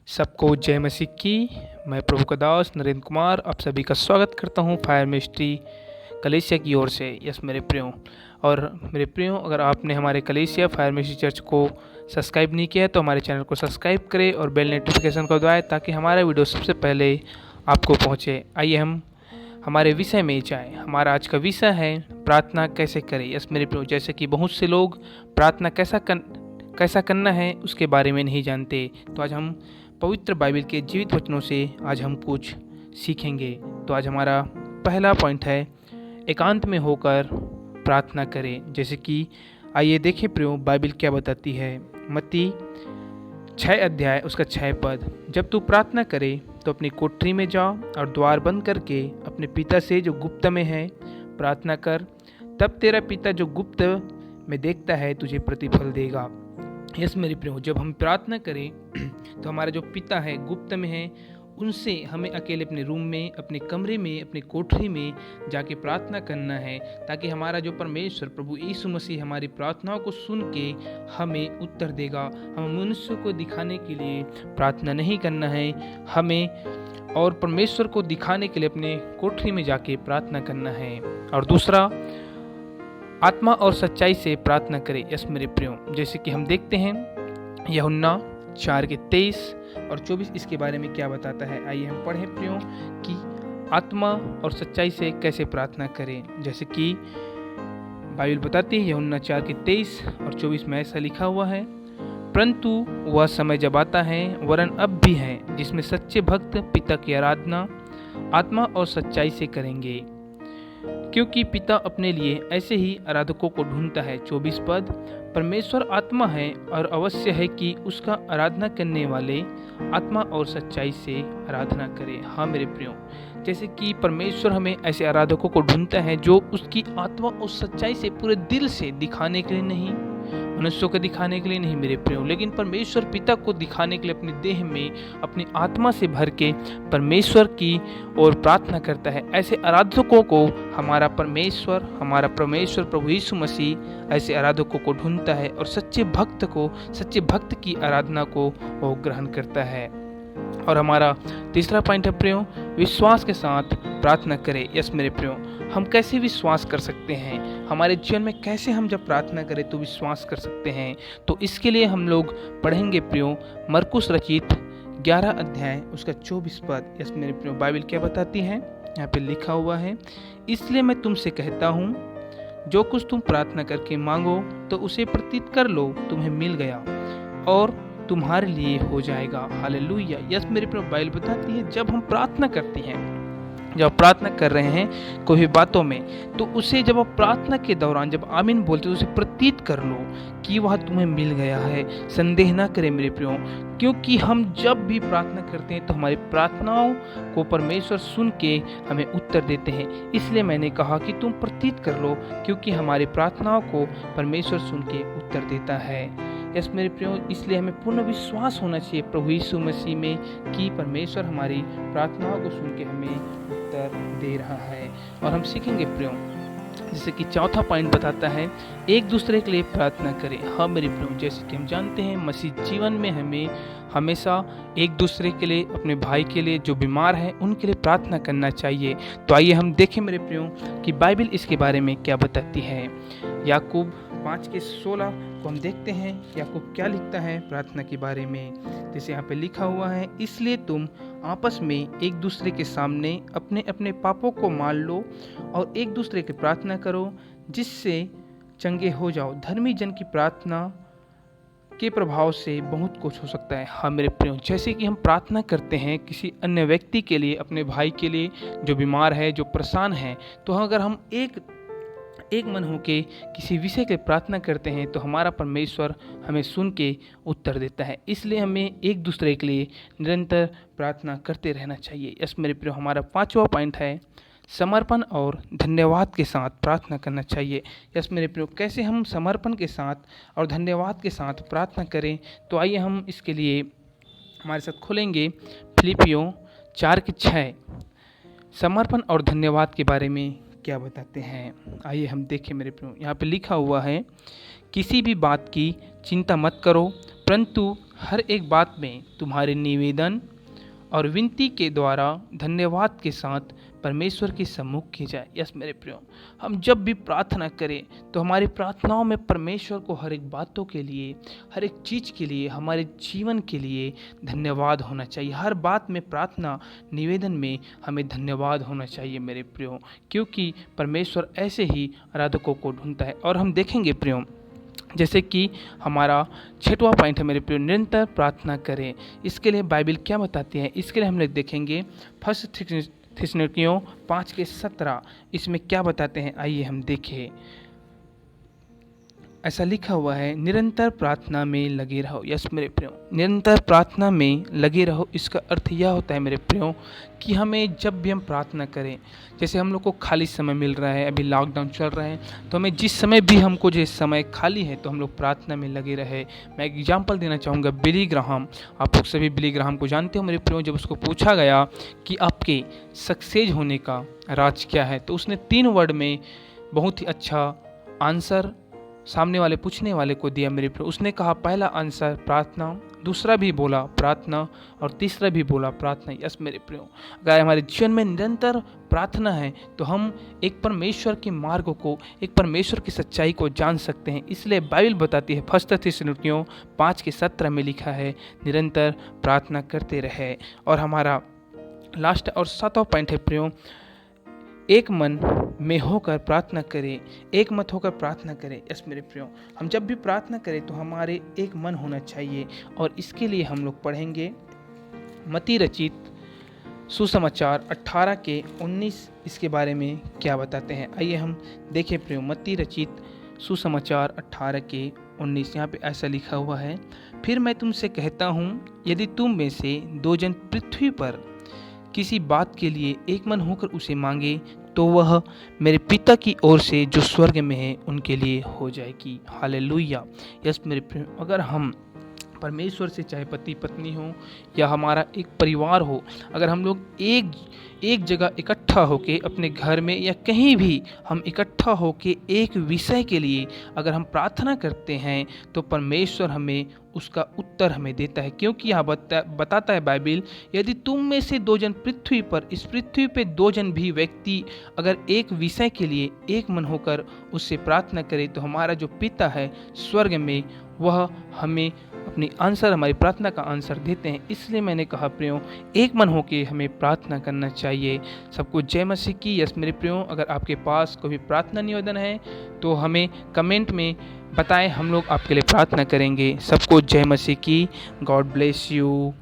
सबको जय मसीह की। मैं प्रभु का दास नरेंद्र कुमार आप सभी का स्वागत करता हूं फायर मिनिस्ट्री कलीसिया की ओर से। यस मेरे प्रियो, और मेरे प्रियो, अगर आपने हमारे कलीसिया फायर मिनिस्ट्री चर्च को सब्सक्राइब नहीं किया है तो हमारे चैनल को सब्सक्राइब करें और बेल नोटिफिकेशन को दबाएं ताकि हमारा वीडियो सबसे पहले आपको पहुँचे। आइए हम हमारे विषय में जाएँ। हमारा आज का विषय है प्रार्थना कैसे करें। यस मेरे प्रियो, जैसे कि बहुत से लोग प्रार्थना कैसा करना है उसके बारे में नहीं जानते, तो आज हम पवित्र बाइबल के जीवित वचनों से आज हम कुछ सीखेंगे। तो आज हमारा पहला पॉइंट है एकांत में होकर प्रार्थना करें। जैसे कि आइए देखें प्रियो बाइबल क्या बताती है। मत्ती 6 अध्याय उसका 6 पद, जब तू प्रार्थना करे तो अपनी कोठरी में जा और द्वार बंद करके अपने पिता से जो गुप्त में है प्रार्थना कर, तब तेरा पिता जो गुप्त में देखता है तुझे प्रतिफल देगा। यस मेरे प्रियो, जब हम प्रार्थना करें तो हमारा जो पिता है गुप्त में है उनसे हमें अकेले अपने रूम में, अपने कमरे में, अपनी कोठरी में जाके प्रार्थना करना है, ताकि हमारा जो परमेश्वर प्रभु यीशु मसीह हमारी प्रार्थनाओं को सुन के हमें उत्तर देगा। हम मनुष्य को दिखाने के लिए प्रार्थना नहीं करना है हमें, और परमेश्वर को दिखाने के लिए अपने कोठरी में जाके प्रार्थना करना है। और दूसरा, आत्मा और सच्चाई से प्रार्थना करें। यस मेरे प्रियो, जैसे कि हम देखते हैं यूहन्ना 4:23 और 24 इसके बारे में क्या बताता है। आइए हम पढ़ें प्रियो कि आत्मा और सच्चाई से कैसे प्रार्थना करें। जैसे कि बाइबल बताती है यूहन्ना 4:23 और 24 में ऐसा लिखा हुआ है, परंतु वह समय जब आता है, वरन अब भी है, जिसमें सच्चे भक्त पिता की आराधना आत्मा और सच्चाई से करेंगे, क्योंकि पिता अपने लिए ऐसे ही आराधकों को ढूंढता है। 24 पद, परमेश्वर आत्मा है और अवश्य है कि उसका आराधना करने वाले आत्मा और सच्चाई से आराधना करें। हाँ मेरे प्रियो, जैसे कि परमेश्वर हमें ऐसे आराधकों को ढूंढता है जो उसकी आत्मा और सच्चाई से पूरे दिल से दिखाने के लिए नहीं, मनुष्यों को दिखाने के लिए नहीं मेरे प्रियो, लेकिन परमेश्वर पिता को दिखाने के लिए अपने देह में अपनी आत्मा से भर के परमेश्वर की ओर प्रार्थना करता है। ऐसे आराधकों को हमारा परमेश्वर प्रभु यीशु मसीह ऐसे आराधकों को ढूंढता है और सच्चे भक्त की आराधना को वो ग्रहण करता है। और हमारा तीसरा पॉइंट है प्रियो, विश्वास के साथ प्रार्थना करें। यस मेरे प्रियो, हम कैसे विश्वास कर सकते हैं, हमारे जीवन में कैसे हम जब प्रार्थना करें तो विश्वास कर सकते हैं, तो इसके लिए हम लोग पढ़ेंगे प्रियो मरकुस रचित 11 अध्याय उसका 24 पद। यस मेरे प्रियो, बाइबल क्या बताती है, यहाँ पे लिखा हुआ है, इसलिए मैं तुमसे कहता हूँ, जो कुछ तुम प्रार्थना करके मांगो तो उसे प्रतीत कर लो, तुम्हें मिल गया और तुम्हारे लिए हो जाएगा। हालेलुया। यस मेरे प्रियो, बाइबल बताती है जब हम प्रार्थना करते हैं, जब आप प्रार्थना कर रहे हैं कोई भी बातों में, तो उसे जब आप प्रार्थना के दौरान जब आमीन बोलते हो उसे प्रतीत कर लो कि वह तुम्हें मिल गया है। संदेह ना करें मेरे प्रियो, क्योंकि हम जब भी प्रार्थना करते हैं तो हमारी प्रार्थनाओं को परमेश्वर सुन के हमें उत्तर देते हैं। इसलिए मैंने कहा कि तुम प्रतीत कर लो, क्योंकि हमारी प्रार्थनाओं को परमेश्वर सुन के उत्तर देता है। यस मेरे प्रियो, इसलिए हमें पूर्ण विश्वास होना चाहिए प्रभु यीशु मसीह में कि परमेश्वर हमारी प्रार्थनाओं को सुन के हमें उत्तर दे रहा है। और हम सीखेंगे प्रियो, जैसे कि चौथा पॉइंट बताता है एक दूसरे के लिए प्रार्थना करें। हाँ मेरे प्रियो, जैसे कि हम जानते हैं मसीह जीवन में हमें हमेशा एक दूसरे के लिए, अपने भाई के लिए जो बीमार है उनके लिए प्रार्थना करना चाहिए। तो आइए हम देखें मेरे प्रियो कि बाइबल इसके बारे में क्या बताती है। याकूब 5:16 को हम देखते हैं याकूब क्या लिखता है प्रार्थना के बारे में। जैसे यहाँ पे लिखा हुआ है, इसलिए तुम आपस में एक दूसरे के सामने अपने अपने पापों को मान लो और एक दूसरे की प्रार्थना करो, जिससे चंगे हो जाओ। धर्मी जन की प्रार्थना के प्रभाव से बहुत कुछ हो सकता है। हाँ मेरे प्रियो, जैसे कि हम प्रार्थना करते हैं किसी अन्य व्यक्ति के लिए, अपने भाई के लिए जो बीमार है, जो परेशान है, तो अगर हम एक मन होके किसी विषय के प्रार्थना करते हैं तो हमारा परमेश्वर हमें सुन के उत्तर देता है। इसलिए हमें एक दूसरे के लिए निरंतर प्रार्थना करते रहना चाहिए। यस मेरे प्रियो, हमारा 5वां पॉइंट है समर्पण और धन्यवाद के साथ प्रार्थना करना चाहिए। यस मेरे प्रियो, कैसे हम समर्पण के साथ और धन्यवाद के साथ प्रार्थना करें, तो आइए हम इसके लिए हमारे साथ खोलेंगे फिलिपियों 4:6 समर्पण और धन्यवाद के बारे में क्या बताते हैं। आइए हम देखें मेरे प्रियो, यहाँ पे लिखा हुआ है, किसी भी बात की चिंता मत करो, परंतु हर एक बात में तुम्हारे निवेदन और विनती के द्वारा धन्यवाद के साथ परमेश्वर के सम्मुख की जाए। यस मेरे प्रियो, हम जब भी प्रार्थना करें तो हमारी प्रार्थनाओं में परमेश्वर को हर एक बातों के लिए, हर एक चीज़ के लिए, हमारे जीवन के लिए धन्यवाद होना चाहिए। हर बात में प्रार्थना निवेदन में हमें धन्यवाद होना चाहिए मेरे प्रियो, क्योंकि परमेश्वर ऐसे ही आराधकों को ढूंढता है। और हम देखेंगे प्रियो, जैसे कि हमारा 6वां पॉइंट है मेरे प्रियो, निरंतर प्रार्थना करें। इसके लिए बाइबल क्या बताती है, इसके लिए हम लोग देखेंगे फर्स्ट थिस्सलुनीकियों 5:17। इसमें क्या बताते हैं, आइए हम देखें। ऐसा लिखा हुआ है, निरंतर प्रार्थना में लगे रहो। यस मेरे प्रियो, निरंतर प्रार्थना में लगे रहो। इसका अर्थ यह होता है मेरे प्रियो कि हमें जब भी हम प्रार्थना करें, जैसे हम लोग को खाली समय मिल रहा है, अभी लॉकडाउन चल रहा है, तो हमें जिस समय भी हमको जो समय खाली है तो हम लोग प्रार्थना में लगे रहे। मैं एग्जाम्पल देना चाहूँगा, बिली ग्राहम। आप लोग सभी बिली ग्राहम को जानते हो मेरे प्रियो। जब उसको पूछा गया कि आपके सक्सेस होने का राज क्या है, तो उसने 3 वर्ड में बहुत ही अच्छा आंसर सामने वाले पूछने वाले को दिया मेरे प्रियो। उसने कहा, पहला आंसर प्रार्थना, दूसरा भी बोला प्रार्थना, और तीसरा भी बोला प्रार्थना। यस मेरे प्रियो, अगर हमारे जीवन में निरंतर प्रार्थना है तो हम एक परमेश्वर के मार्ग को, एक परमेश्वर की सच्चाई को जान सकते हैं। इसलिए बाइबल बताती है, फर्स्ट थिस्सलुनीकियों 5:17 में लिखा है, निरंतर प्रार्थना करते रहे। और हमारा लास्ट और 7वां पॉइंट है प्रियो, एक मन में होकर प्रार्थना करें, एक मत होकर प्रार्थना करें। यस मेरे प्रियो, हम जब भी प्रार्थना करें तो हमारे एक मन होना चाहिए। और इसके लिए हम लोग पढ़ेंगे मत्ती रचित सुसमाचार 18:19। इसके बारे में क्या बताते हैं, आइए हम देखें प्रियो। मत्ती रचित सुसमाचार 18:19, यहाँ पे ऐसा लिखा हुआ है, फिर मैं तुमसे कहता हूँ, यदि तुम में से 2 जन पृथ्वी पर किसी बात के लिए एक मन होकर उसे मांगे तो वह मेरे पिता की ओर से जो स्वर्ग में है उनके लिए हो जाएगी। हालेलुया। यस मेरे प्रिय, अगर हम परमेश्वर से, चाहे पति पत्नी हो या हमारा एक परिवार हो, अगर हम लोग एक जगह इकट्ठा होके अपने घर में या कहीं भी हम इकट्ठा होके एक विषय के लिए अगर हम प्रार्थना करते हैं तो परमेश्वर हमें उसका उत्तर हमें देता है। क्योंकि यहाँ बताता है बाइबल, यदि तुम में से 2 जन पृथ्वी पर, इस पृथ्वी पे 2 जन भी व्यक्ति अगर एक विषय के लिए एक मन होकर उससे प्रार्थना करे तो हमारा जो पिता है स्वर्ग में, वह हमें अपनी आंसर, हमारी प्रार्थना का आंसर देते हैं। इसलिए मैंने कहा प्रियो, एक मन होके हमें प्रार्थना करना चाहिए। सबको जय मसीह की। यस मेरे प्रियो, अगर आपके पास कोई प्रार्थना निवेदन है तो हमें कमेंट में बताएं, हम लोग आपके लिए प्रार्थना करेंगे। सबको जय मसीह की। God bless you.